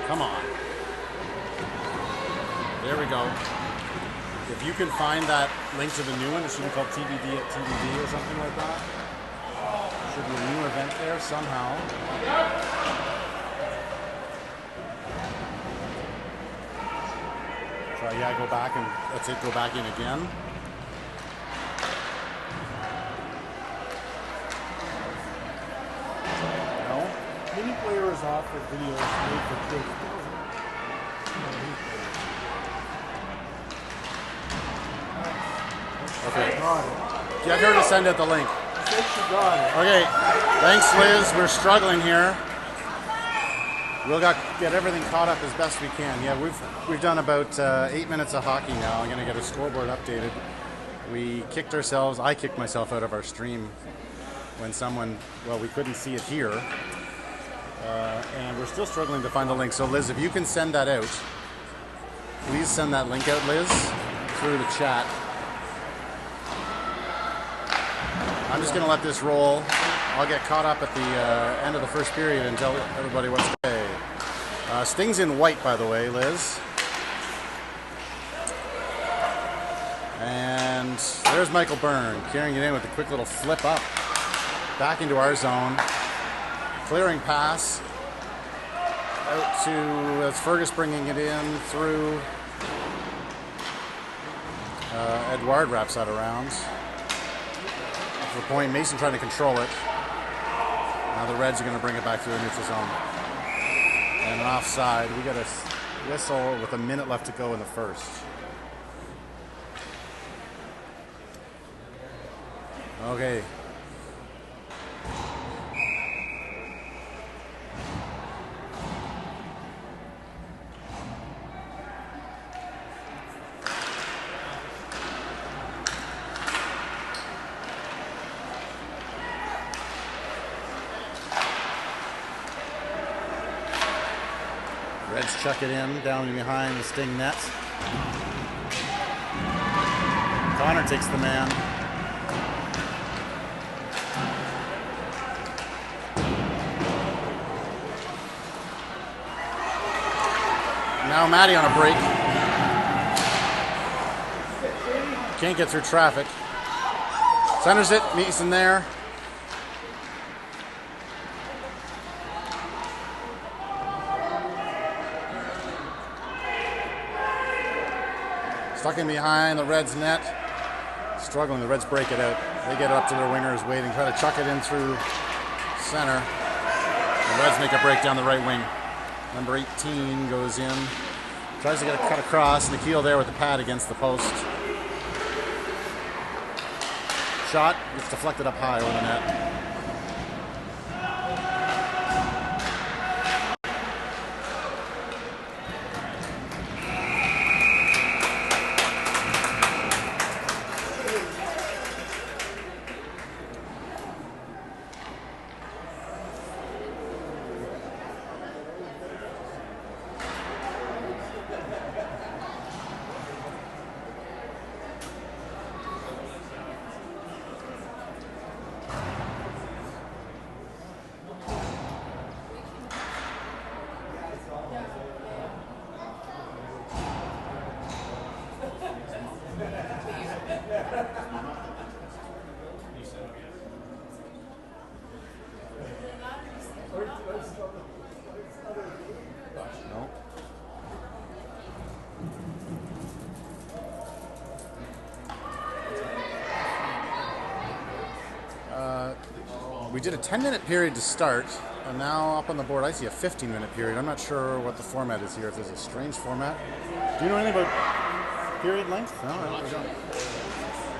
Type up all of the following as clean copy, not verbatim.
Come on. There we go. If you can find that link to the new one, it should be called TBD at TBD or something like that. Should be a new event there somehow. So yeah, go back and that's it, go back in again. No? Mini player is off for videos made for kids. Okay. Get her to send out the link. I said she got it. Okay. Thanks, Liz. We're struggling here. We'll get everything caught up as best we can. Yeah, we've done about 8 minutes of hockey now. I'm going to get a scoreboard updated. I kicked myself out of our stream when we couldn't see it here. And we're still struggling to find the link. So Liz, if you can send that out, please send that link out, Liz, through the chat. I'm just going to let this roll. I'll get caught up at the end of the first period and tell everybody what's going on. Sting's in white, by the way, Liz. And there's Michael Byrne carrying it in with a quick little flip up. Back into our zone. Clearing pass. Out to, that's Fergus bringing it in through. Edouard wraps that around. The point, Mason trying to control it. Now the Reds are going to bring it back to the neutral zone. And an offside. We got a whistle with a minute left to go in the first. Okay. Reds chuck it in, down behind the Sting net. Connor takes the man. Now Matty on a break. Can't get through traffic. Centers it, Mason there. Stuck in behind the Reds net. Struggling, the Reds break it out. They get it up to their wingers waiting, try to chuck it in through center. The Reds make a break down the right wing. Number 18 goes in. Tries to get a cut across. Nikhil there with the pad against the post. Shot gets deflected up high over the net. We did a 10-minute period to start, and now up on the board I see a 15-minute period. I'm not sure what the format is here, if there's a strange format. Do you know anything about period length? No, I don't.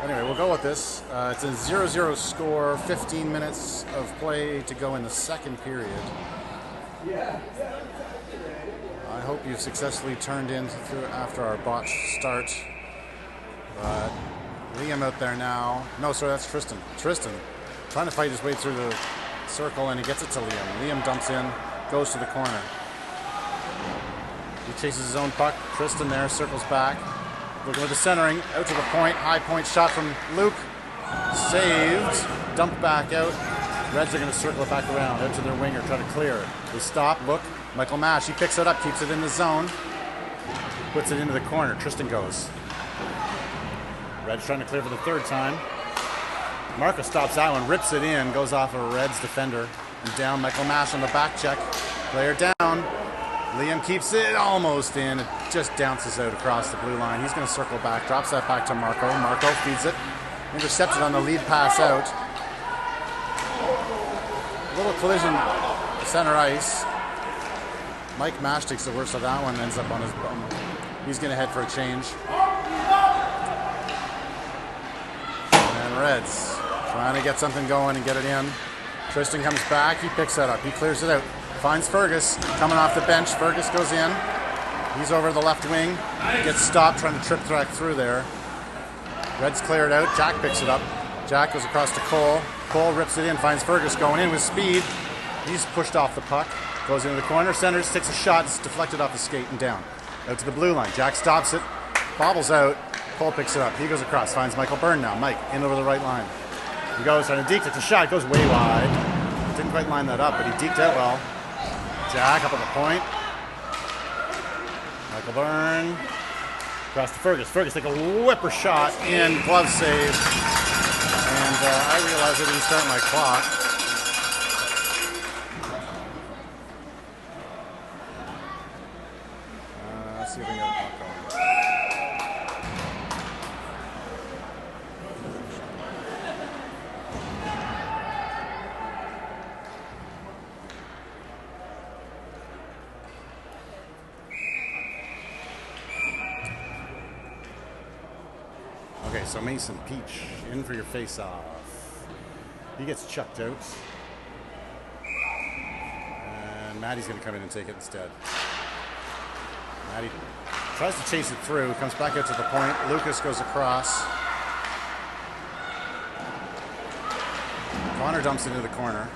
Anyway, we'll go with this. It's a 0-0 score, 15 minutes of play to go in the second period. I hope you've successfully turned in through after our botched start. But Liam out there now. No, sorry, that's Tristan. Tristan trying to fight his way through the circle, and he gets it to Liam. Liam dumps in, goes to the corner. He chases his own puck. Tristan there, circles back. Looking with the centering, out to the point. High point shot from Luke. Saved. Dumped back out. Reds are going to circle it back around, out to their winger, try to clear. They stop, look. Michael Mash, he picks it up, keeps it in the zone. Puts it into the corner. Tristan goes. Reds trying to clear for the third time. Marco stops that one, rips it in, goes off a Reds defender. And down, Michael Mash on the back check. Player down. Liam keeps it almost in. It just bounces out across the blue line. He's going to circle back, drops that back to Marco. Marco feeds it. Intercepted on the lead pass out. Little collision center ice. Mike Mash takes the worst of that one, ends up on his bum. He's going to head for a change. And Reds trying to get something going and get it in. Tristan comes back. He picks that up. He clears it out. Finds Fergus coming off the bench. Fergus goes in. He's over the left wing. Gets stopped trying to trip track through there. Reds clear it out. Jack picks it up. Jack goes across to Cole. Cole rips it in. Finds Fergus going in with speed. He's pushed off the puck. Goes into the corner. Centers. Takes a shot. It's deflected off the skate and down. Out to the blue line. Jack stops it. Bobbles out. Cole picks it up. He goes across. Finds Michael Byrne now. Mike in over the right line. He goes trying to deke. Takes a shot. It goes way wide. Didn't quite line that up, but he deked out well. Jack up at the point. Michael Byrne. Across to Fergus. Fergus take a whipper shot in. Glove save. And I realized I didn't start my clock. Let's see if we can get a clock going. Okay, so Mason Peach in for your face-off. He gets chucked out. And Maddie's going to come in and take it instead. Maddie tries to chase it through, comes back out to the point. Lucas goes across. Connor dumps it into the corner.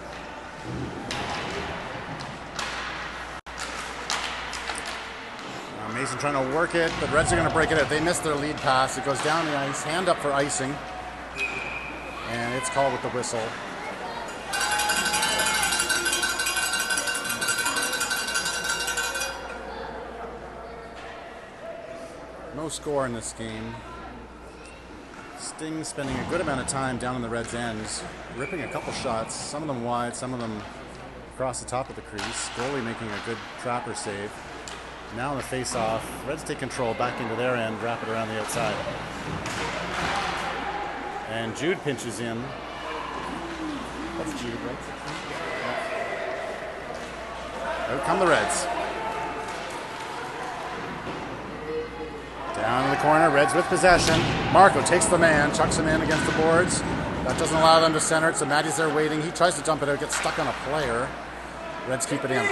Mason trying to work it, but Reds are going to break it out. They missed their lead pass. It goes down the ice. Hand up for icing. And it's called with the whistle. No score in this game. Sting spending a good amount of time down in the Reds' ends, ripping a couple shots, some of them wide, some of them across the top of the crease. Goalie making a good trapper save. Now in the face-off, Reds take control back into their end, wrap it around the outside. And Jude pinches in. That's Jude, right? Out come the Reds. Down in the corner, Reds with possession. Marco takes the man, chucks him in against the boards. That doesn't allow them to center it, so Maddie's there waiting. He tries to dump it out, gets stuck on a player. Reds keep it in.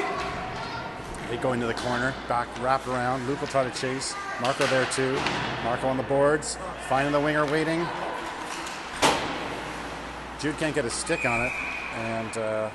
They go into the corner, back, wrap around. Luke will try to chase. Marco there too. Marco on the boards, finding the winger waiting. Jude can't get his stick on it, and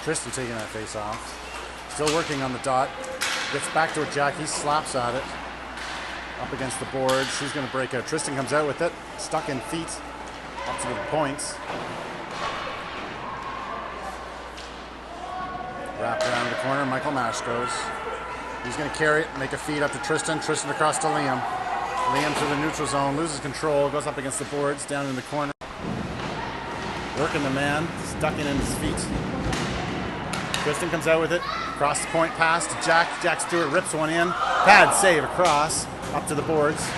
Tristan taking that face off. Still working on the dot. Gets back to it, Jack. He slaps at it. Up against the boards. He's going to break out. Tristan comes out with it. Stuck in feet. Up to the points. Wrapped around the corner. Michael Mash goes. He's going to carry it. Make a feed up to Tristan. Tristan across to Liam. Liam to the neutral zone. Loses control. Goes up against the boards. Down in the corner. Working the man. Stuck in his feet. Tristan comes out with it. Across the point pass to Jack. Jack Stewart rips one in. Pad save across. Up to the boards.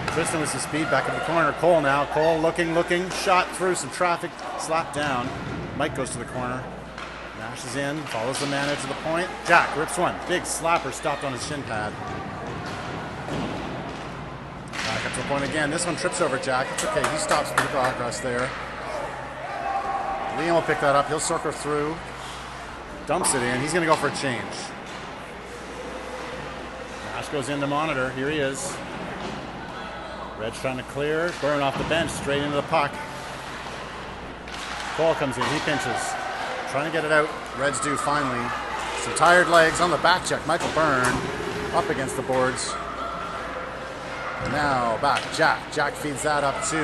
Tristan with some speed back in the corner. Cole now. Cole looking. Shot through some traffic. Slapped down. Mike goes to the corner. Mashes in. Follows the man out to the point. Jack rips one. Big slapper stopped on his shin pad. Back up to the point again. This one trips over Jack. It's okay. He stops for the progress there. Liam will pick that up. He'll circle through. Dumps it in. He's going to go for a change. Nash goes in to monitor. Here he is. Red's trying to clear. Byrne off the bench, straight into the puck. Cole comes in, he pinches. Trying to get it out. Reds do finally. Some tired legs on the back check. Michael Byrne up against the boards. And now back, Jack. Jack feeds that up to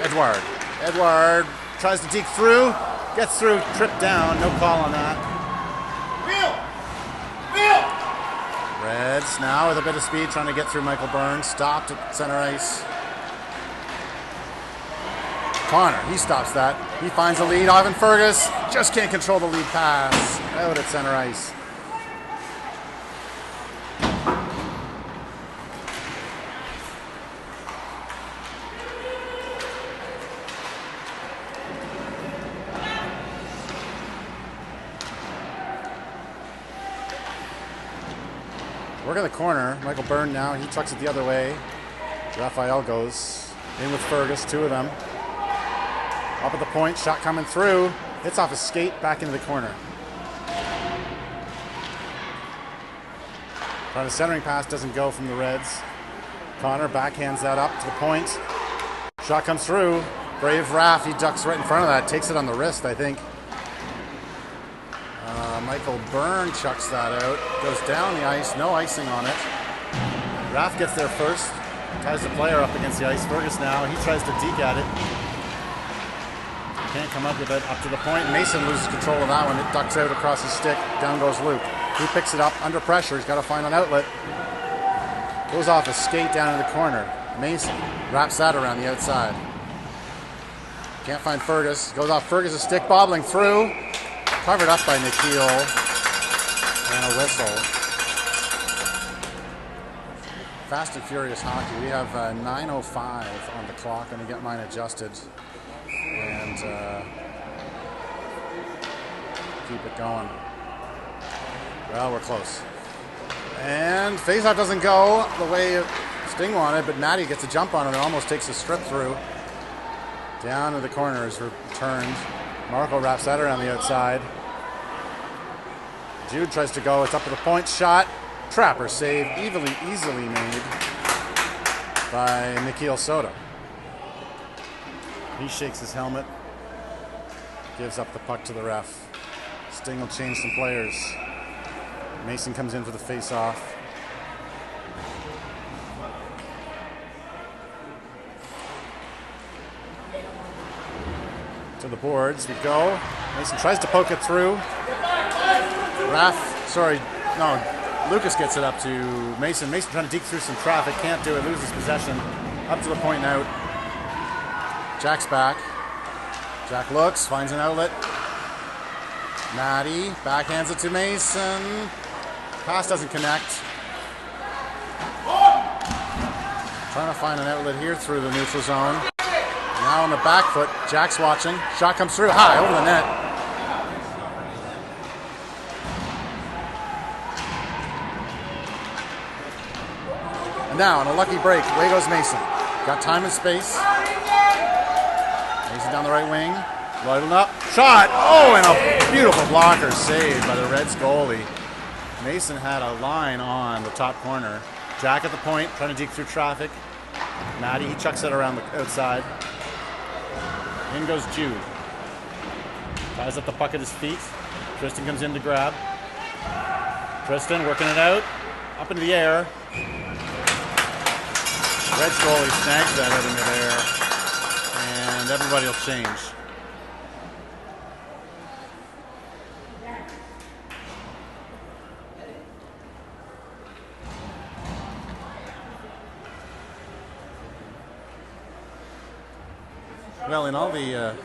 Edward. Edward tries to deke through. Gets through, tripped down. No call on that. Reds now with a bit of speed trying to get through Michael Byrne. Stopped at center ice. Connor, he stops that. He finds a lead. Ivan Fergus just can't control the lead pass. Out at center ice. Work in the corner. Michael Byrne now. He chucks it the other way. Raphael goes in with Fergus. Two of them. Up at the point. Shot coming through. Hits off his skate. Back into the corner. Trying to centering pass. Doesn't go from the Reds. Connor backhands that up to the point. Shot comes through. Brave Raff. He ducks right in front of that. Takes it on the wrist, I think. Michael Byrne chucks that out. Goes down the ice. No icing on it. Raff gets there first. Ties the player up against the ice. Fergus now. He tries to deke at it. Can't come up with it. Up to the point. Mason loses control of that one. It ducks out across his stick. Down goes Luke. He picks it up under pressure. He's got to find an outlet. Goes off his skate down in the corner. Mason wraps that around the outside. Can't find Fergus. Goes off Fergus' stick. Bobbling through. Covered up by Nikhil, and a whistle. Fast and Furious hockey. We have 9:05 on the clock. I'm going to get mine adjusted and keep it going. Well, we're close. And faceoff doesn't go the way Sting wanted, but Matty gets a jump on it and almost takes a strip through. Down to the corner is returned. Marco wraps that around the outside. Jude tries to go. It's up to the point. Shot. Trapper save. Easily made by Nikhil Soto. He shakes his helmet. Gives up the puck to the ref. Sting will change some players. Mason comes in for the face-off. To the boards we go. Mason tries to poke it through. Lucas gets it up to Mason. Mason trying to deke through some traffic. Can't do it. Loses possession. Up to the point now. Jack's back. Jack looks. Finds an outlet. Matty backhands it to Mason. Pass doesn't connect. Trying to find an outlet here through the neutral zone. Now on the back foot, Jack's watching. Shot comes through high over the net. And now on a lucky break, away goes Mason. Got time and space. Mason down the right wing. Loading up. Shot! Oh, and a beautiful blocker saved by the Reds goalie. Mason had a line on the top corner. Jack at the point, trying to deke through traffic. Matty, he chucks it around the outside. In goes Jude. Ties up the puck at his feet. Tristan comes in to grab. Tristan working it out. Up into the air. Reds goalie snags that out into there. And everybody will change. Well, in all the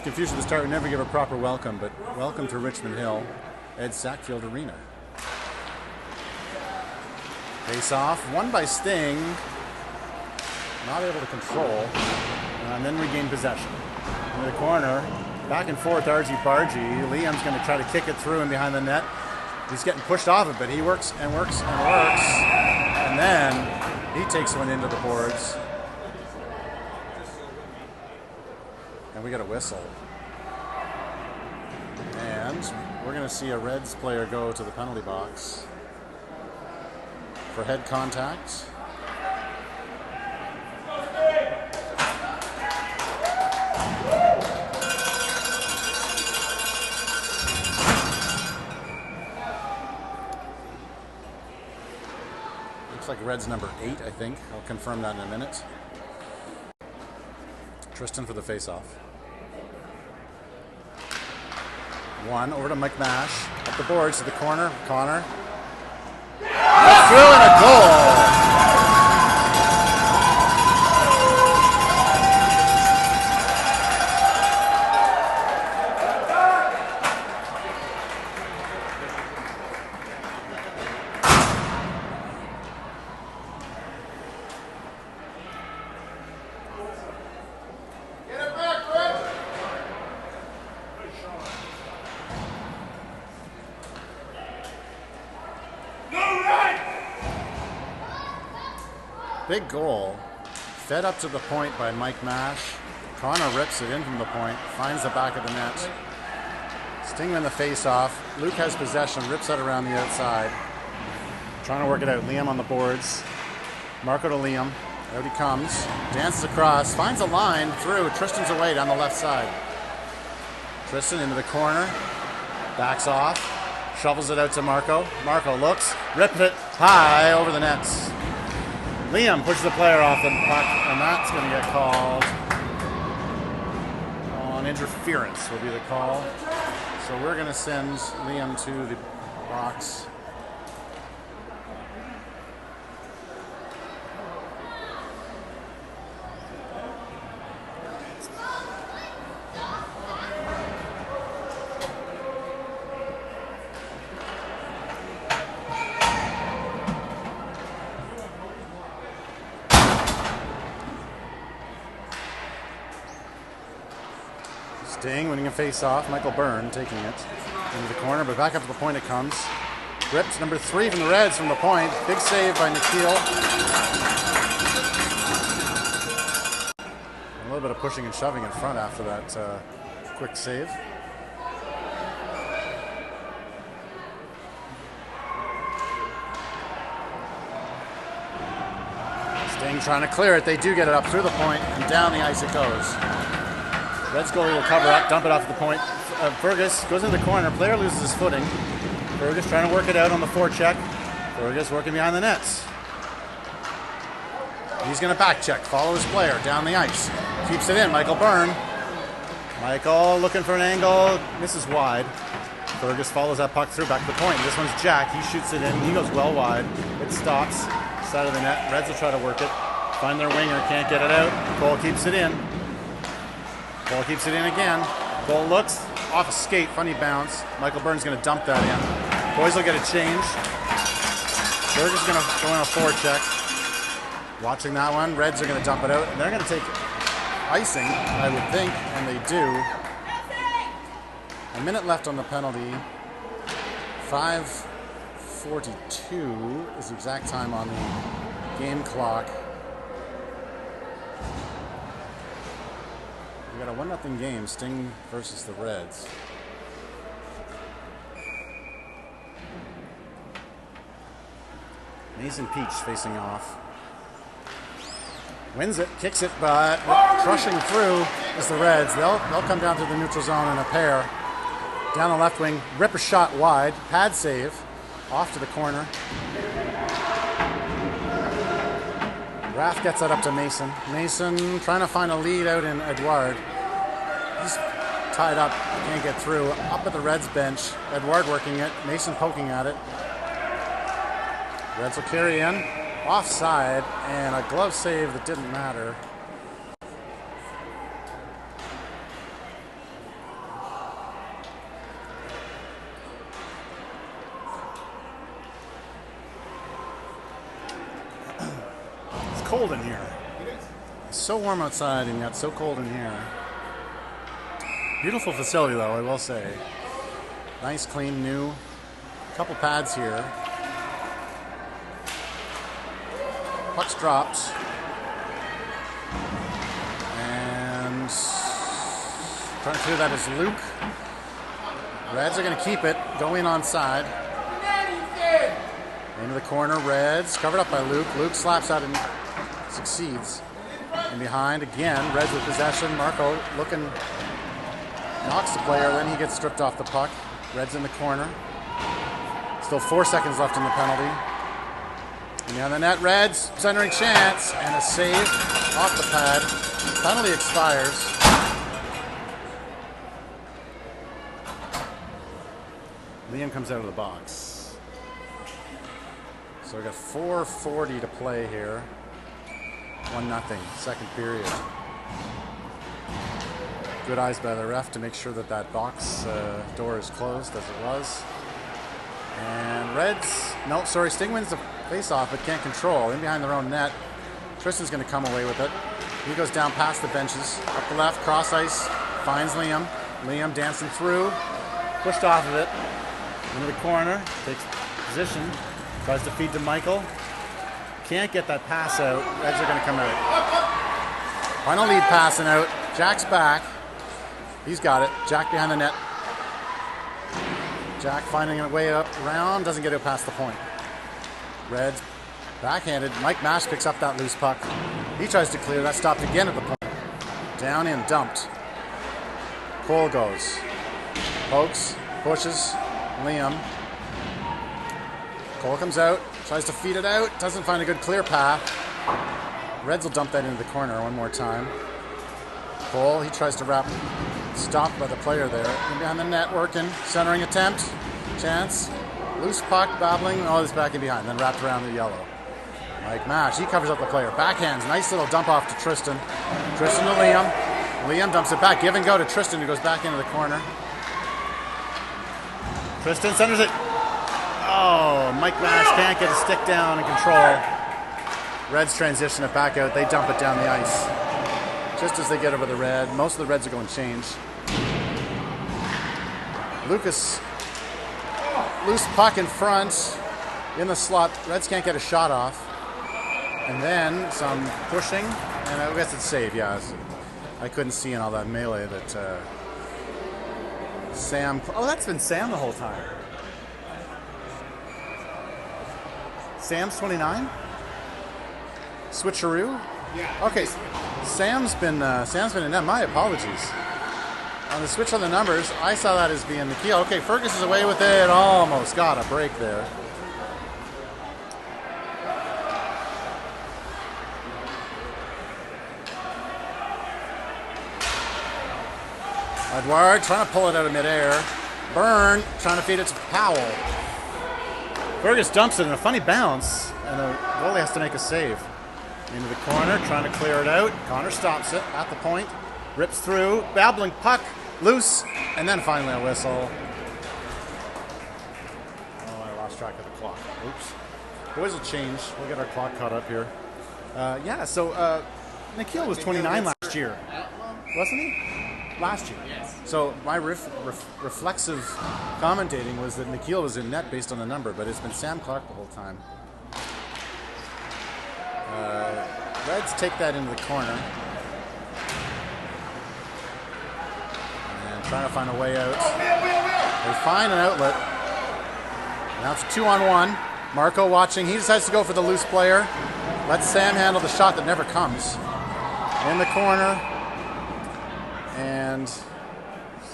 confusion at the start, we never give a proper welcome, but welcome to Richmond Hill, Ed Sackfield Arena. Face off, won by Sting, not able to control, and then regain possession. In the corner, back and forth, RG Bargy. Liam's going to try to kick it through and behind the net. He's getting pushed off it, but he works and works and works, and then he takes one into the boards. And we got a whistle. And we're going to see a Reds player go to the penalty box for head contact. Looks like Red's number 8, I think. I'll confirm that in a minute. Tristan for the face-off. 1 over to McMash. Up the boards to the corner. Connor. Through and a goal. Big goal, fed up to the point by Mike Mash. Connor rips it in from the point, finds the back of the net. Sting in the face-off. Luke has possession, rips it around the outside. Trying to work it out. Liam on the boards. Marco to Liam. Out he comes. Dances across. Finds a line through. Tristan's away down the left side. Tristan into the corner. Backs off. Shovels it out to Marco. Marco looks. Rips it high over the nets. Liam pushes the player off the puck, and that's going to get called on interference will be the call. So we're going to send Liam to the box. Sting winning a face-off. Michael Byrne taking it into the corner, but back up to the point it comes. Rips number 3 from the Reds from the point. Big save by Nikhil. A little bit of pushing and shoving in front after that quick save. Sting trying to clear it. They do get it up through the point, and down the ice it goes. Reds goalie will cover up, dump it off the point. Fergus goes into the corner. Player loses his footing. Fergus trying to work it out on the forecheck. Fergus working behind the nets. He's going to back check, follow his player down the ice. Keeps it in. Michael Byrne. Michael looking for an angle. Misses wide. Fergus follows that puck through back to the point. This one's Jack. He shoots it in. He goes well wide. It stops. Side of the net. Reds will try to work it. Find their winger. Can't get it out. Cole keeps it in. Cole keeps it in again. Cole looks off a skate. Funny bounce. Michael Byrne's going to dump that in. Boys will get a change. Fergus is going to go in a forecheck. Watching that one. Reds are going to dump it out. And they're going to take icing, I would think, and they do. A minute left on the penalty. 5:42 is the exact time on the game clock. We got a 1-0 game, Sting versus the Reds. Mason Peach facing off. Wins it, kicks it, but crushing through is the Reds. They'll come down to the neutral zone in a pair. Down the left wing, rip a shot wide, pad save, off to the corner. Raff gets that up to Mason. Mason trying to find a lead out in Edouard. He's tied up, can't get through. Up at the Reds bench, Edouard working it, Mason poking at it. Reds will carry in, offside, and a glove save that didn't matter. Cold in here. It's so warm outside and yet so cold in here. Beautiful facility though, I will say. Nice, clean, new. Couple pads here. Puck's dropped. And trying to clear that is Luke. Reds are going to keep it. Go in onside. Into the corner, Reds. Covered up by Luke. Luke slaps out and succeeds. And behind again, Reds with possession. Marco looking, knocks the player, then he gets stripped off the puck. Reds in the corner. Still 4 seconds left in the penalty. Down the net, Reds, centering chance, and a save off the pad. Penalty expires. Liam comes out of the box. So we got 4:40 to play here. 1-0, second period. Good eyes by the ref to make sure that that box door is closed as it was. And Reds, no, sorry, Sting wins the face-off but can't control. In behind their own net. Tristan's going to come away with it. He goes down past the benches. Up the left, cross ice, finds Liam. Liam dancing through, pushed off of it. Into the corner, takes position, tries to feed to Michael. Can't get that pass out. Reds are going to come out. Final lead passing out. Jack's back. He's got it. Jack behind the net. Jack finding a way up around, doesn't get it past the point. Reds backhanded. Mike Mash picks up that loose puck. He tries to clear. That stopped again at the point. Down in, dumped. Cole goes. Pokes, pushes. Liam. Cole comes out, tries to feed it out, doesn't find a good clear path. Reds will dump that into the corner one more time. Cole, he tries to wrap, stopped by the player there. In behind the net, working, centering attempt, chance, loose puck, babbling, oh, it's back in behind, then wrapped around the yellow. Mike Mash, he covers up the player, backhands, nice little dump off to Tristan. Tristan to Liam. Liam dumps it back, give and go to Tristan, who goes back into the corner. Tristan centers it. Oh, Mike Mash can't get a stick down and control. Reds transition it back out. They dump it down the ice. Just as they get over the red. Most of the Reds are going change. Lucas, loose puck in front, in the slot. Reds can't get a shot off. And then some pushing, and I guess it's saved, yeah. I couldn't see in all that melee that Sam, oh, that's been Sam the whole time. Sam's 29? Switcheroo? Yeah. Okay, Sam's been in net. My apologies. On the switch on the numbers, I saw that as being the key. Okay, Fergus is away with it. Almost got a break there. Edouard trying to pull it out of midair. Byrne trying to feed it to Powell. Fergus dumps it in a funny bounce, and the goalie has to make a save. Into the corner, trying to clear it out. Connor stops it at the point. Rips through, babbling puck, loose, and then finally a whistle. Oh, I lost track of the clock. Oops. Boys will change. We'll get our clock caught up here. So Nikhil was 29 last year. Wasn't he? Last year. Yes. So my reflexive commentating was that Nikhil was in net based on the number, but it's been Sam Clark the whole time. Reds take that into the corner. And trying to find a way out. They find an outlet. Now it's 2-on-1. Marco watching. He decides to go for the loose player. Lets Sam handle the shot that never comes. In the corner. And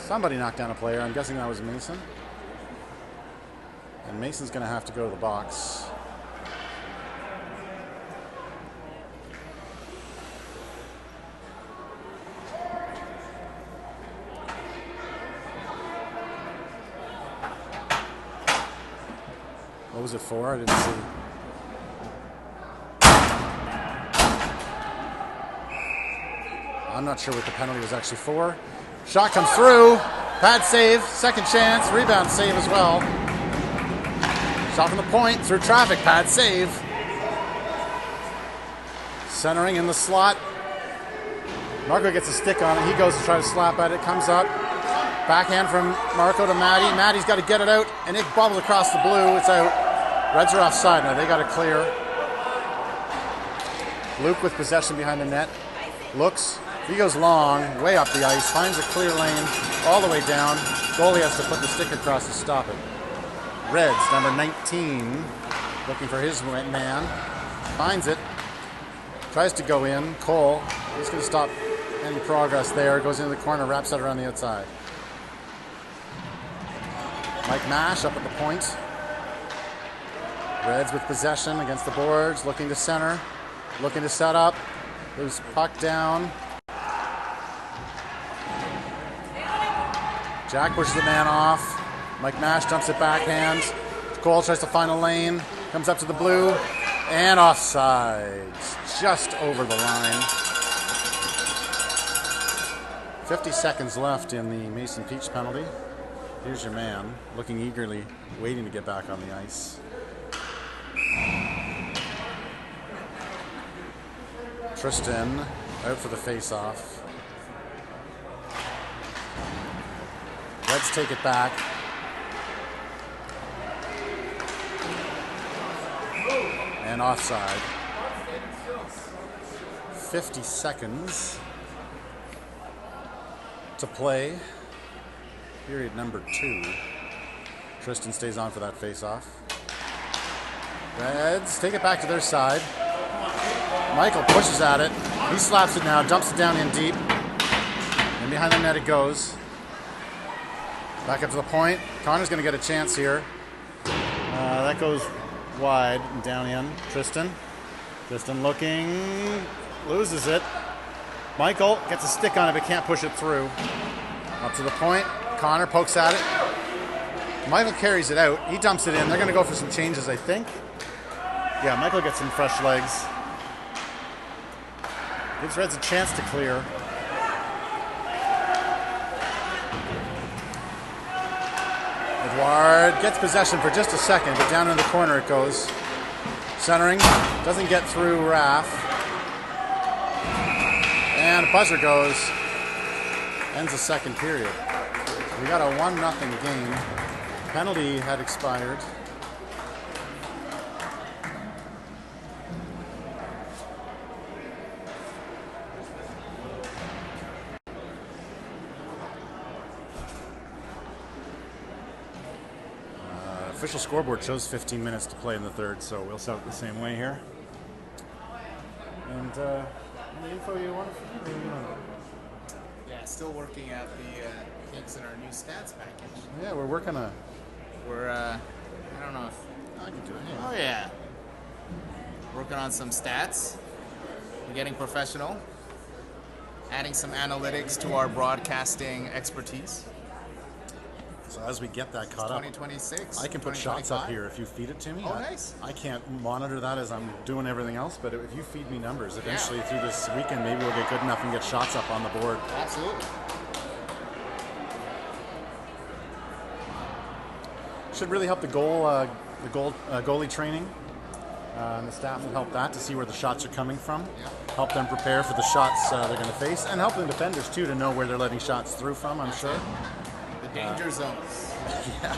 somebody knocked down a player. I'm guessing that was Mason. And Mason's going to have to go to the box. What was it for? I didn't see. I'm not sure what the penalty was actually for. Shot comes through. Pad save. Second chance. Rebound save as well. Shot from the point. Through traffic. Pad save. Centering in the slot. Marco gets a stick on it. He goes to try to slap at it. Comes up. Backhand from Marco to Matty. Matty's got to get it out. And it bobbles across the blue. It's out. Reds are offside now. They got to clear. Luke with possession behind the net. Looks. He goes long, way up the ice, finds a clear lane, all the way down. Goalie has to put the stick across to stop it. Reds, number 19, looking for his man. Finds it. Tries to go in. Cole, he's going to stop any progress there. Goes into the corner, wraps it around the outside. Mike Mash up at the point. Reds with possession against the boards, looking to center, looking to set up. Loose puck down. Jack pushes the man off. Mike Nash dumps it backhand. Cole tries to find a lane. Comes up to the blue. And offsides. Just over the line. 50 seconds left in the Mason Peach penalty. Here's your man, looking eagerly, waiting to get back on the ice. Tristan out for the face-off. Reds take it back. And offside. 50 seconds to play. Period number 2. Tristan stays on for that face-off. Reds take it back to their side. Michael pushes at it. He slaps it now, dumps it down in deep. And behind the net it goes. Back up to the point. Connor's going to get a chance here. That goes wide and down in. Tristan looking. Loses it. Michael gets a stick on it but can't push it through. Up to the point. Connor pokes at it. Michael carries it out. He dumps it in. They're going to go for some changes, I think. Yeah, Michael gets some fresh legs. Gives Reds a chance to clear. Edouard gets possession for just a second, but down in the corner it goes. Centering. Doesn't get through Raff. And a buzzer goes. Ends the second period. We got a 1-0 game. Penalty had expired. Official scoreboard shows 15 minutes to play in the third, so we'll set it the same way here. And any info you want to? Yeah, still working at the kinks in our new stats package. Yeah, we're working on. We're I don't know if I can do it. Yeah. Oh yeah. Working on some stats. We're getting professional. Adding some analytics to our broadcasting expertise. So as we get that caught up, 2026. I can put shots up here if you feed it to me. Oh, nice. I can't monitor that as I'm doing everything else, but if you feed me numbers, eventually through this weekend, maybe we'll get good enough and get shots up on the board. Absolutely. Should really help the goalie training. And the staff will help that to see where the shots are coming from. Yeah. Help them prepare for the shots they're going to face, and help the defenders too to know where they're letting shots through from. I'm sure. The danger zones. Yeah.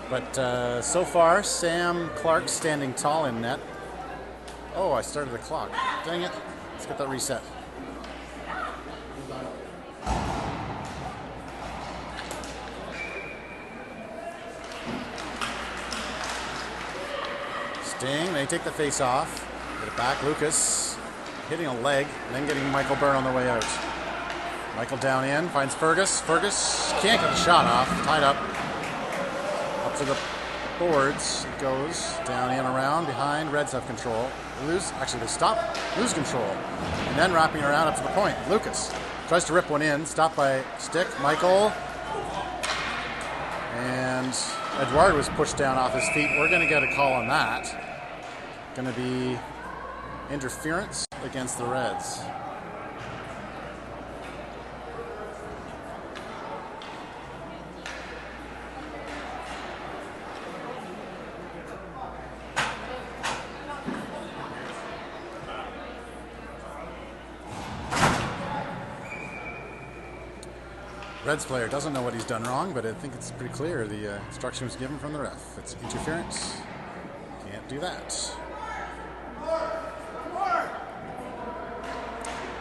But so far, Sam Clark standing tall in net. Oh, I started the clock. Dang it. Let's get that reset. Sting, they take the face off. Get it back. Lucas hitting a leg, and then getting Michael Byrne on the way out. Michael down in, finds Fergus. Fergus can't get the shot off. Tied up. Up to the boards. It goes down in, around, behind. Reds have control. Actually, they stop. Lose control. And then wrapping around up to the point. Lucas tries to rip one in. Stopped by stick. Michael. And Edouard was pushed down off his feet. We're going to get a call on that. Going to be interference against the Reds. Reds player doesn't know what he's done wrong, but I think it's pretty clear. The instruction was given from the ref. It's interference. Can't do that.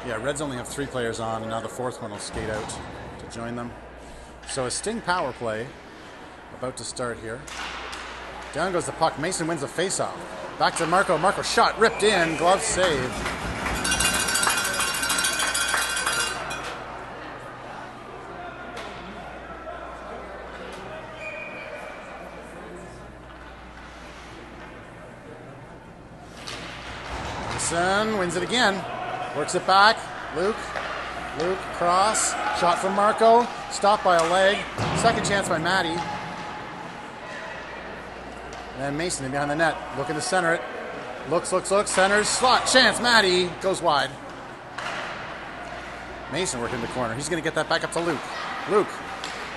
Yeah, Reds only have 3 players on, and now the 4th one will skate out to join them. So a Sting power play about to start here. Down goes the puck. Mason wins the faceoff. Back to Marco. Marco shot, ripped in, glove save. Mason wins it again. Works it back. Luke, cross. Shot from Marco. Stopped by a leg. Second chance by Maddie. And then Mason in behind the net. Looking to center it. Looks. Centers. Slot. Chance. Maddie goes wide. Mason working the corner. He's going to get that back up to Luke. Luke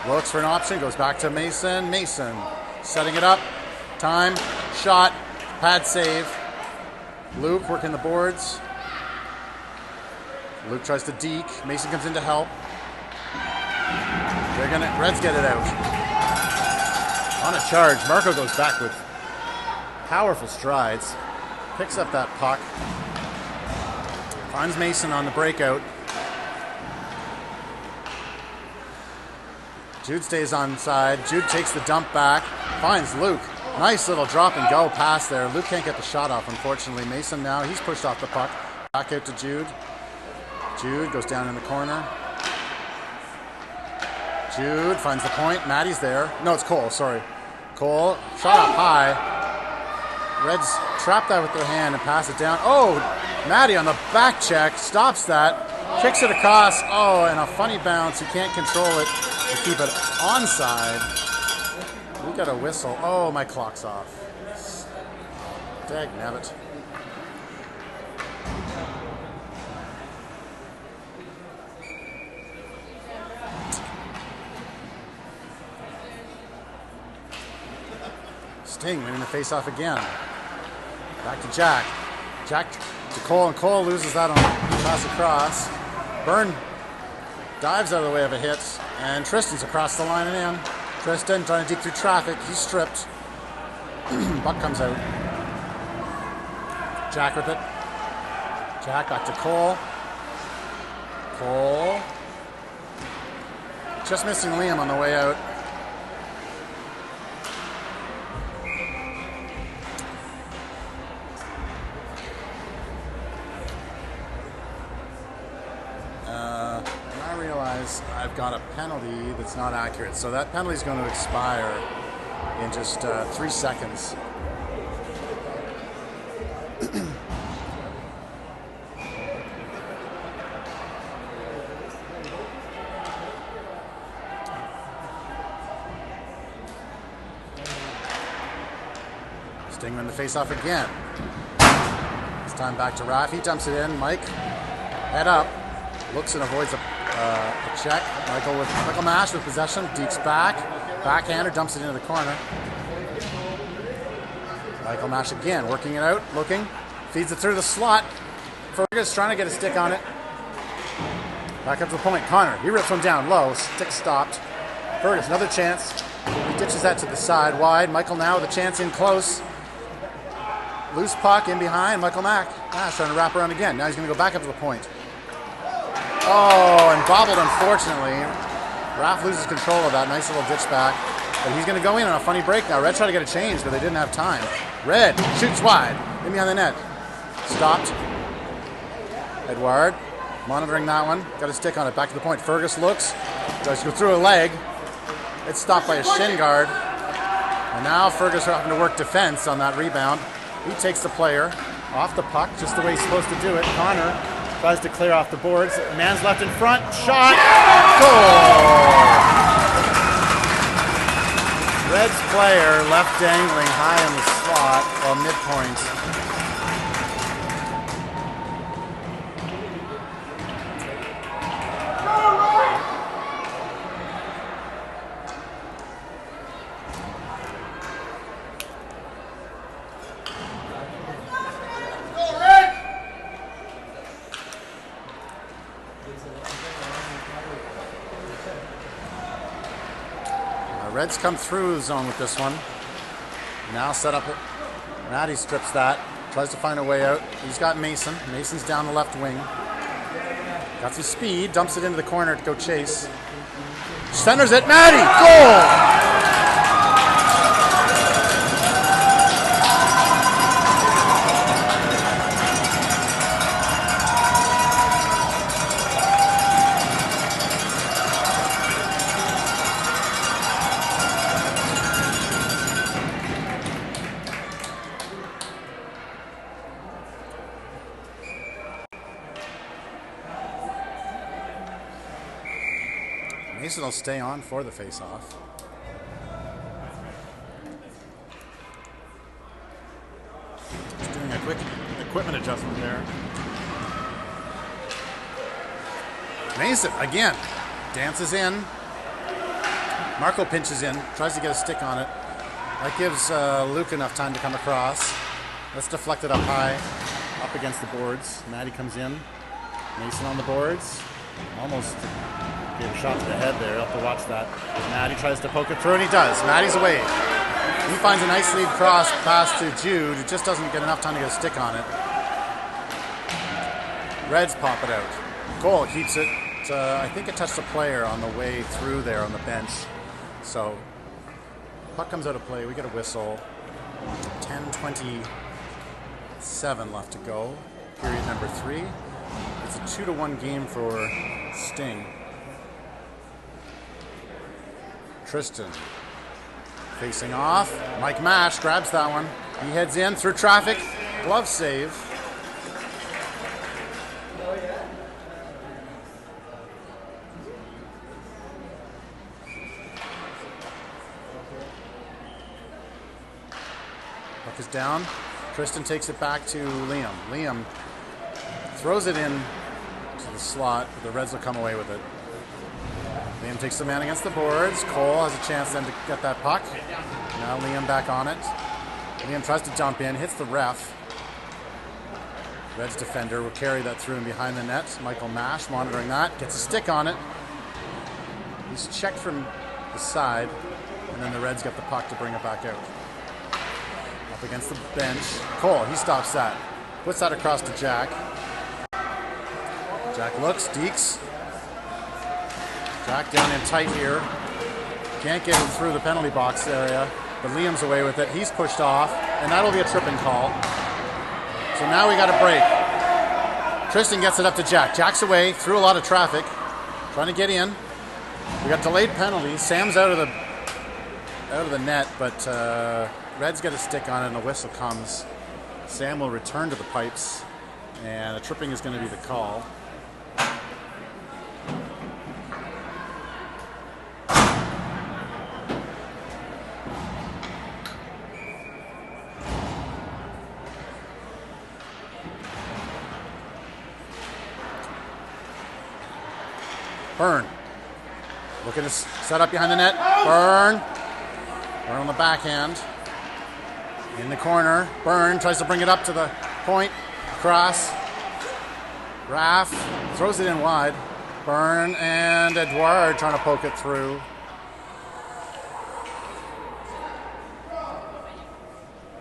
looks for an option. Goes back to Mason. Mason setting it up. Time. Shot. Pad save. Luke working the boards. Luke tries to deke. Mason comes in to help. Reds get it out. On a charge. Marco goes back with powerful strides. Picks up that puck. Finds Mason on the breakout. Jude stays on side. Jude takes the dump back. Finds Luke. Nice little drop and go pass there. Luke can't get the shot off, unfortunately. Mason now, he's pushed off the puck. Back out to Jude. Jude goes down in the corner. Jude finds the point. Maddie's there. No, it's Cole, sorry. Cole, shot up high. Reds trap that with their hand and pass it down. Oh, Maddie on the back check. Stops that. Kicks it across. Oh, and a funny bounce. He can't control it to keep it onside. We got a whistle. Oh, my clock's off. Dagnabbit. Sting winning the face-off again. Back to Jack. Jack to Cole, and Cole loses that on pass across. Byrne dives out of the way of a hit, and Tristan's across the line and in. Tristan trying to dig through traffic. He's stripped. Buck comes out. Jack with it. Jack back to Cole. Cole. Just missing Liam on the way out. I've got a penalty that's not accurate, so that penalty is going to expire in just 3 seconds. Sting win the face-off again. This time back to Raff. He dumps it in. Mike, head up, looks and avoids a check. Michael Mash with possession. Deeks back. Backhander dumps it into the corner. Michael Mash again, working it out, looking. Feeds it through the slot. Fergus trying to get a stick on it. Back up to the point. Connor, he rips one down low. Stick stopped. Fergus, another chance. He ditches that to the side, wide. Michael now with a chance in close. Loose puck in behind. Michael Mash trying to wrap around again. Now he's going to go back up to the point. Oh, and bobbled, unfortunately. Raff loses control of that. Nice little ditch back. But he's going to go in on a funny break now. Red tried to get a change, but they didn't have time. Red shoots wide. In behind the net. Stopped. Edward monitoring that one. Got a stick on it. Back to the point. Fergus looks. Tries to go through a leg. It's stopped by a shin guard. And now Fergus are having to work defense on that rebound. He takes the player off the puck, just the way he's supposed to do it. Connor tries to clear off the boards. A man's left in front. Shot. Goal! Reds player left dangling high in the slot while midpoint. Reds come through zone with this one. Now set up. Maddie strips that. Tries to find a way out. He's got Mason. Mason's down the left wing. Got some speed. Dumps it into the corner to go chase. Centers it. Maddie! Goal! Mason will stay on for the face-off. Just doing a quick equipment adjustment there. Mason, again, dances in. Marco pinches in, tries to get a stick on it. That gives Luke enough time to come across. Let's deflect it up high, up against the boards. Maddie comes in. Mason on the boards. Almost gave a shot to the head there. You'll have to watch that. Maddie tries to poke it through, and he does. Maddie's away. He finds a nice lead cross pass to Jude. It just doesn't get enough time to get a stick on it. Reds pop it out. Cole keeps it. I think it touched a player on the way through there on the bench. So, puck comes out of play. We get a whistle. 10:27 left to go. Period number 3. It's a 2-1 game for Sting. Tristan facing off. Mike Mash grabs that one. He heads in through traffic. Glove save. Puck is down. Tristan takes it back to Liam. Liam throws it in to the slot, but the Reds will come away with it. Liam takes the man against the boards. Cole has a chance then to get that puck. Now Liam back on it. Liam tries to jump in, hits the ref. Reds defender will carry that through and behind the net. Michael Mash monitoring that, gets a stick on it. He's checked from the side, and then the Reds get the puck to bring it back out. Up against the bench. Cole, he stops that. Puts that across to Jack. Jack looks, Deeks. Jack down in tight here. Can't get it through the penalty box area, but Liam's away with it. He's pushed off, and that'll be a tripping call. So now we got a break. Tristan gets it up to Jack. Jack's away, through a lot of traffic, trying to get in. We got delayed penalties. Sam's out of the net, but Reds get a stick on it, and a whistle comes. Sam will return to the pipes, and a tripping is going to be the call. Byrne looking to set up behind the net. Byrne on the backhand. In the corner. Byrne tries to bring it up to the point. Cross. Raff throws it in wide. Byrne and Edouard trying to poke it through.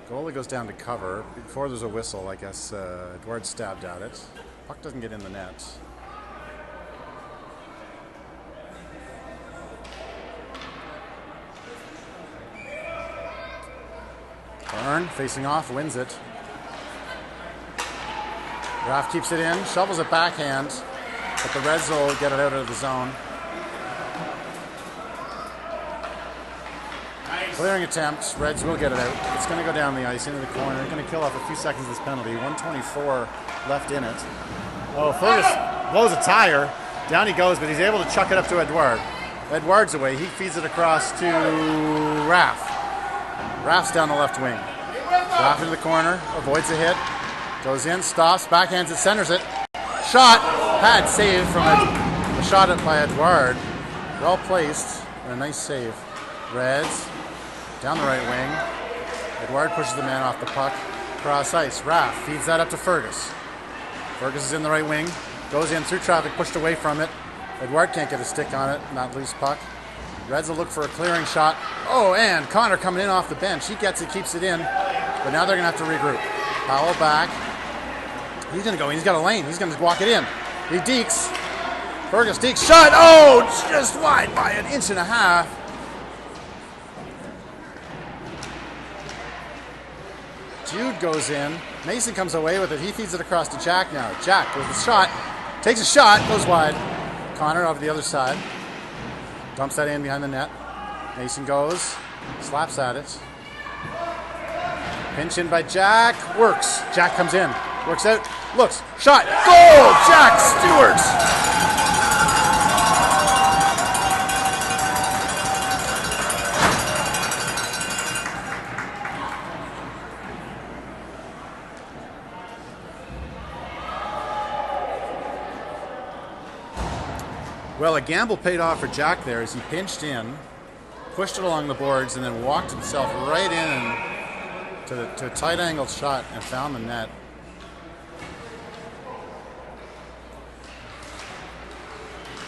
Goalie goes down to cover. Before there's a whistle, I guess Edouard stabbed at it. Puck doesn't get in the net. Byrne facing off, wins it. Raff keeps it in, shovels it backhand, but the Reds will get it out of the zone. Clearing attempt, Reds will get it out. It's going to go down the ice into the corner. They're going to kill off a few seconds of this penalty. 1:24 left in it. Oh, Fergus blows a tire. Down he goes, but he's able to chuck it up to Edouard. Edouard's away. He feeds it across to Raff. Raff's down the left wing. Raff into the corner, avoids a hit. Goes in, stops, backhands it, centers it. Shot! Pad saved from a shot by Edouard. Well placed, and a nice save. Reds, down the right wing. Edouard pushes the man off the puck. Cross ice. Raff feeds that up to Fergus. Fergus is in the right wing. Goes in through traffic, pushed away from it. Edouard can't get a stick on it, not loose puck. Reds will look for a clearing shot. Oh, and Connor coming in off the bench. He gets it, keeps it in. But now they're going to have to regroup. Powell back. He's going to go in. He's got a lane. He's going to walk it in. He deeks. Fergus deeks. Shot. Oh, just wide by an inch and a half. Jude goes in. Mason comes away with it. He feeds it across to Jack now. Jack with the shot. Takes a shot. Goes wide. Connor over the other side. Dumps that in behind the net. Mason goes. Slaps at it. Pinch in by Jack. Works. Jack comes in. Works out. Looks. Shot. Goal! Jack Stewart! Well, a gamble paid off for Jack there as he pinched in, pushed it along the boards, and then walked himself right in to a tight angled shot and found the net.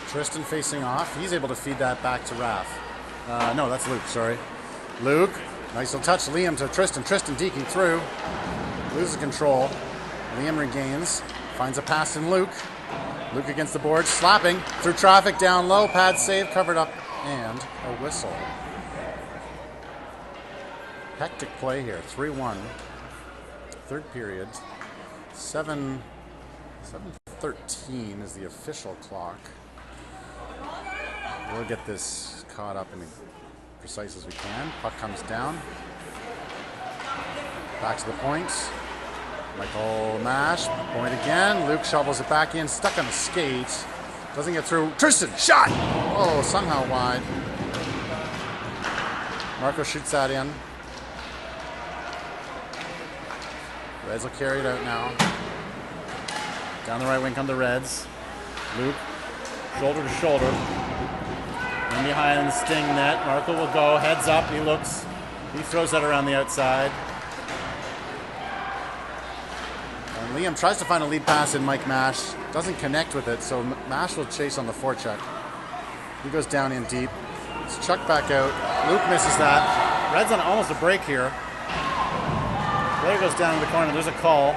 Tristan facing off. He's able to feed that back to Raph. No, that's Luke, sorry. Luke, nice little touch. Liam to Tristan. Tristan deking through. Loses control. Liam regains. Finds a pass in Luke. Luke against the board, slapping through traffic down low. Pad save, covered up, and a whistle. Hectic play here. 3-1. Third period. 7:13 is the official clock. We'll get this caught up and precise as we can. Puck comes down. Back to the point. Michael Mash, point again. Luke shovels it back in, stuck on the skate. Doesn't get through. Tristan, shot! Oh, somehow wide. Marco shoots that in. Reds will carry it out now. Down the right wing come the Reds. Luke, shoulder to shoulder. In behind the Sting net. Marco will go, heads up, he looks. He throws that around the outside. And Liam tries to find a lead pass in Mike Mash. Doesn't connect with it, so Mash will chase on the forecheck. He goes down in deep. It's chucked back out. Luke misses that. Red's on almost a break here. Blair goes down in the corner. There's a call.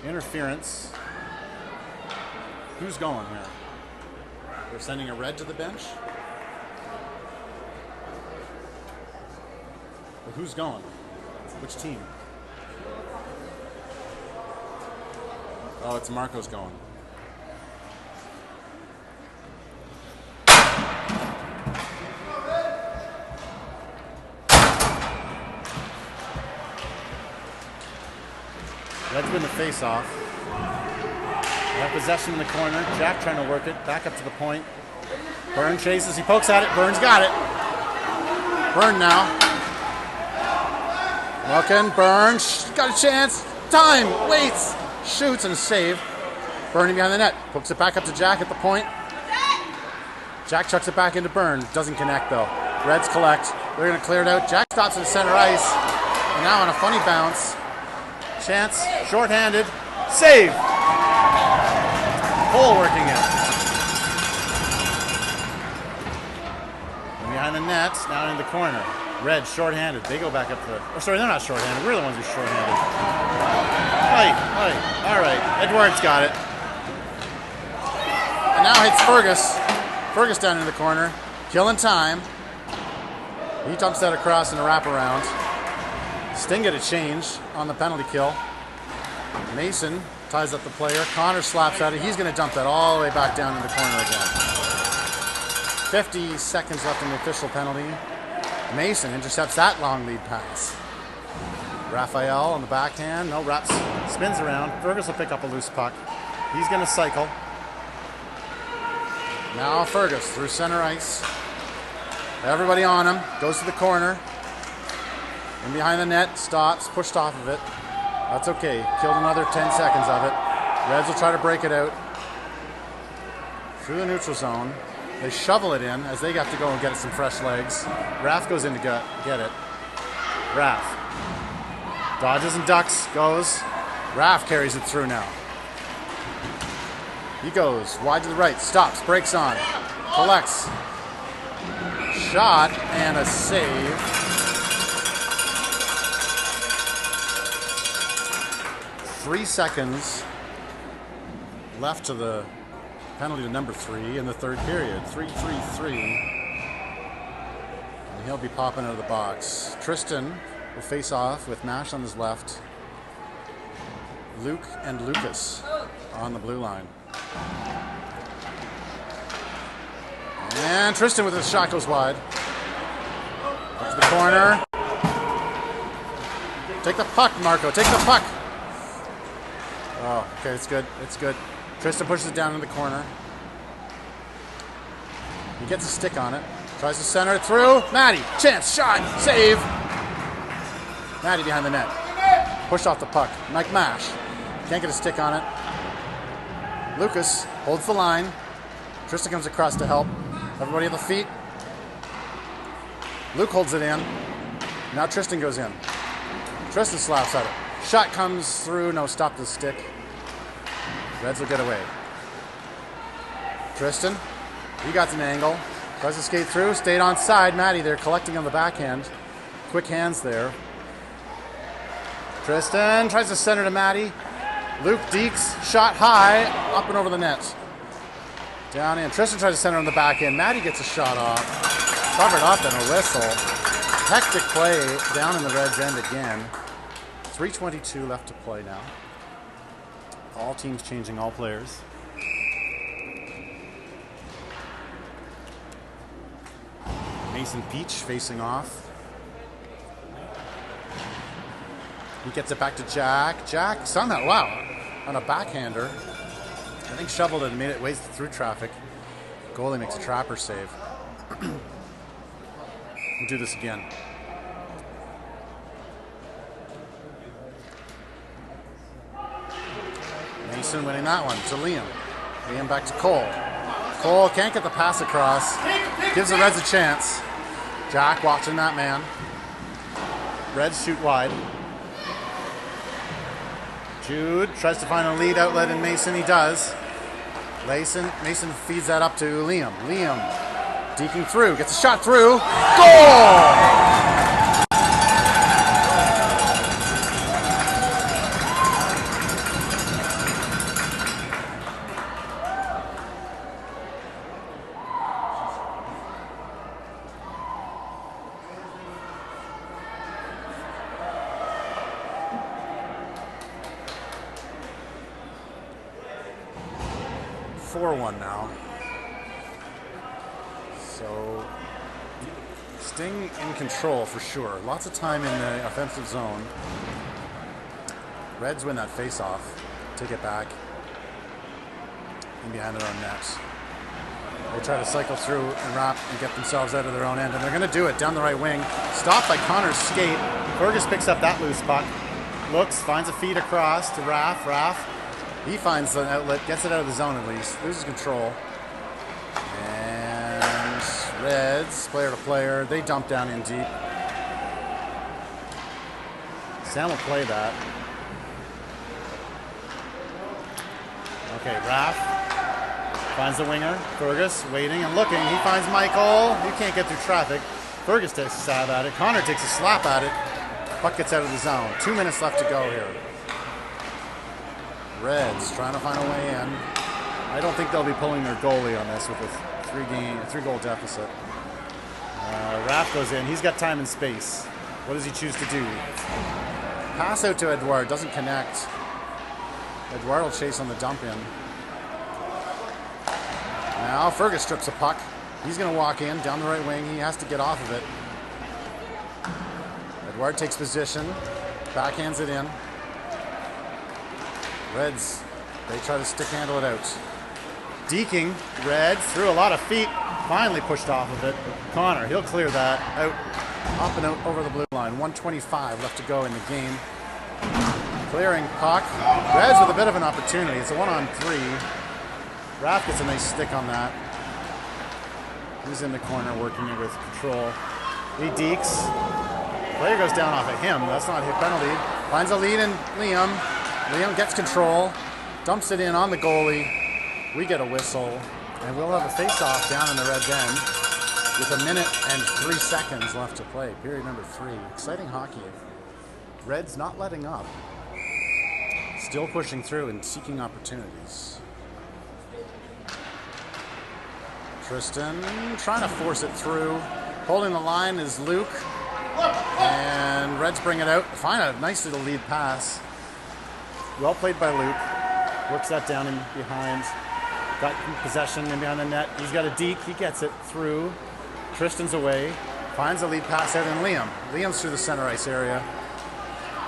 Interference. Who's going here? They're sending a red to the bench? Well, who's going? Which team? Oh, it's Marco's going. Reds win the face-off. They have possession in the corner. Jack trying to work it. Back up to the point. Byrne chases. He pokes at it. Byrne's got it. Byrne now. Looking. Byrne. Got a chance. Time. Waits. Shoots and a save. Byrne behind the net. Pokes it back up to Jack at the point. Jack chucks it back into Byrne. Doesn't connect though. Reds collect. They're going to clear it out. Jack stops at center ice. And now on a funny bounce. Chance, shorthanded, save! Cole working it. And behind the net, now in the corner. Red, shorthanded. They go back up to the... Oh, sorry, they're not shorthanded. We're the ones who are shorthanded. All right. Edwards got it. And now hits Fergus. Fergus down in the corner. Killing time. He dumps that across in a wraparound. Sting get a change on the penalty kill. Mason ties up the player. Connor slaps at it. He's going to dump that all the way back down in the corner again. 50 seconds left in the official penalty. Mason intercepts that long lead pass. Raphael on the backhand. No, Raps spins around. Fergus will pick up a loose puck. He's going to cycle. Now Fergus through center ice. Everybody on him. Goes to the corner. And behind the net, stops, pushed off of it. That's okay. Killed another 10 seconds of it. Reds will try to break it out. Through the neutral zone. They shovel it in as they have to go and get some fresh legs. Raph goes in to get it. Raph. Dodges and ducks, goes. Raph carries it through now. He goes wide to the right, stops, breaks on. Collects. Shot and a save. 3 seconds left to the penalty to number 3 in the third period. 3-3-3. And he'll be popping out of the box. Tristan will face off with Mash on his left. Luke and Lucas on the blue line. And Tristan with his shot goes wide. Up to the corner. Take the puck, Marco. Take the puck. Oh, okay, it's good. It's good. Tristan pushes it down in the corner. He gets a stick on it. Tries to center it through. Matty, chance, shot, save. Matty behind the net. Push off the puck. Mike Mash. Can't get a stick on it. Lucas holds the line. Tristan comes across to help. Everybody at the feet. Luke holds it in. Now Tristan goes in. Tristan slaps at it. Shot comes through. No, stop the stick. Reds will get away. Tristan, he got an angle. Tries to skate through. Stayed on side. Matty there collecting on the backhand. Quick hands there. Tristan tries to center to Matty. Luke Deeks, shot high, up and over the net. Down in. Tristan tries to center on the back end. Matty gets a shot off. Covered up and a whistle. Hectic play down in the Reds' end again. 3:22 left to play now. All teams changing all players. Mason Peach facing off. He gets it back to Jack. Jack somehow, wow, on a backhander. I think shoveled it and made it ways through traffic. Goalie makes a trapper save. We'll do this again. Mason winning that one to Liam. Liam back to Cole. Cole can't get the pass across. Gives the Reds a chance. Jack watching that man. Reds shoot wide. Jude tries to find a lead outlet in Mason. He does. Mason feeds that up to Liam. Liam deking through. Gets a shot through. Goal! 4-1 now. So Sting in control for sure. Lots of time in the offensive zone. Reds win that face-off. Take it back. In behind their own net. They try to cycle through and wrap and get themselves out of their own end. And they're going to do it down the right wing. Stopped by Connor's skate. Fergus picks up that loose puck. Looks, finds a feed across to Raff. Raff. He finds an outlet, gets it out of the zone at least. Loses control. And Reds, player to player. They dump down in deep. Sam will play that. Okay, Raff finds the winger. Fergus waiting and looking. He finds Michael. He can't get through traffic. Fergus takes a stab at it. Connor takes a slap at it. Puck gets out of the zone. 2 minutes left to go here. Reds trying to find a way in. I don't think they'll be pulling their goalie on this with a three-goal deficit. Raff goes in. He's got time and space. What does he choose to do? Pass out to Edouard. Doesn't connect. Edouard will chase on the dump in. Now Fergus strips a puck. He's going to walk in down the right wing. He has to get off of it. Edouard takes position. Backhands it in. Reds, they try to stick handle it out. Deking, Reds, through a lot of feet. Finally pushed off of it. Connor, he'll clear that out. Up and out over the blue line. 1:25 left to go in the game. Clearing puck. Reds with a bit of an opportunity. It's a 1-on-3. Raff gets a nice stick on that. He's in the corner working it with control. He deeks. Player goes down off of him. That's not a hit penalty. Finds a lead in Liam. Liam gets control. Dumps it in on the goalie. We get a whistle. And we'll have a face-off down in the Reds' end with 1 minute and 3 seconds left to play. Period number 3. Exciting hockey. Reds not letting up. Still pushing through and seeking opportunities. Tristan trying to force it through. Holding the line is Luke. And Reds bring it out. Find a nice little lead pass. Well played by Luke. Works that down in behind. Got possession in behind the net. He's got a deke. He gets it through. Tristan's away. Finds a lead pass out in Liam. Liam's through the center ice area.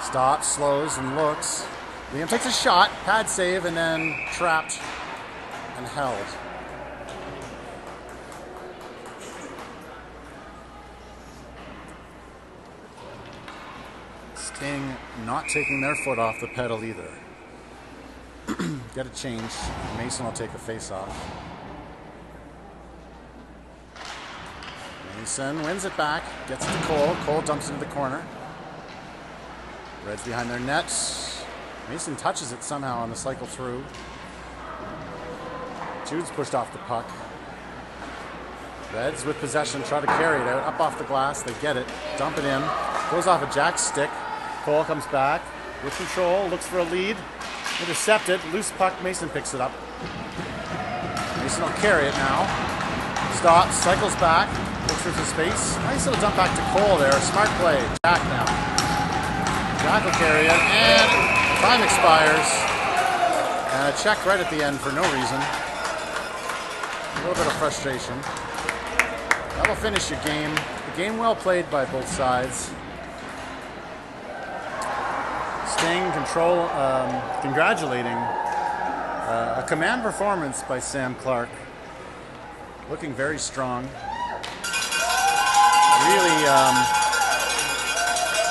Stops, slows, and looks. Liam takes a shot. Pad save, and then trapped and held. Sting not taking their foot off the pedal either. Get a change. Mason will take a face-off. Mason wins it back, gets it to Cole. Cole dumps into the corner. Reds behind their net. Mason touches it somehow on the cycle through. Jude's pushed off the puck. Reds with possession, try to carry it out. Up off the glass, they get it. Dump it in. Goes off a Jack's stick. Cole comes back with control, looks for a lead. Intercepted, loose puck, Mason picks it up. Mason will carry it now. Stops, cycles back, looks for some space. Nice little dump back to Cole there. Smart play. Jack now. Jack will carry it, and time expires. And a check right at the end for no reason. A little bit of frustration. That'll finish your game. A game well played by both sides. Sting congratulating a command performance by Sam Clark. Looking very strong. Really,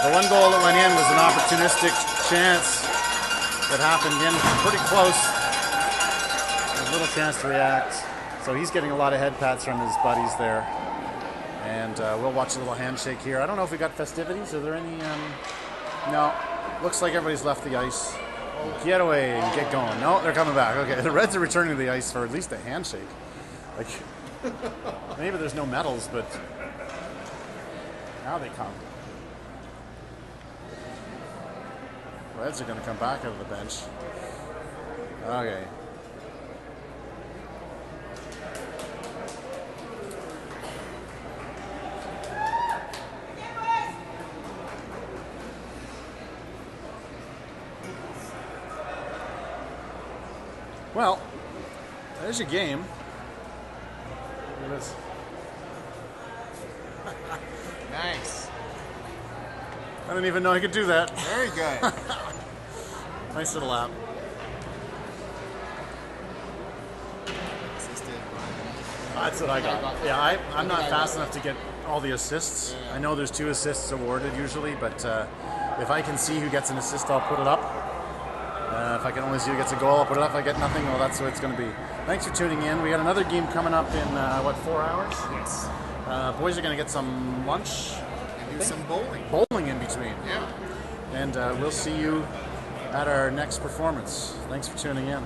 the one goal that went in was an opportunistic chance that happened in pretty close. A little chance to react. So he's getting a lot of head pats from his buddies there. And we'll watch a little handshake here. I don't know if we got festivities. Are there any? No. Looks like everybody's left the ice. Get away and get going. No, they're coming back. Okay, the Reds are returning to the ice for at least a handshake. Like, maybe there's no medals, but now they come. Reds are going to come back out of the bench. Okay. Well, there's your game. Look at this. Nice. I didn't even know I could do that. Very good. Nice little lap. That's what I got. Yeah, I'm not fast enough to get all the assists. I know there's 2 assists awarded usually, but if I can see who gets an assist, I'll put it up. If I can only see who gets a goal, I'll put it up. If I get nothing, well, that's what it's going to be. Thanks for tuning in. We got another game coming up in, 4 hours? Yes. Boys are going to get some lunch. And do some bowling. Bowling in between. Yeah. And we'll see you at our next performance. Thanks for tuning in.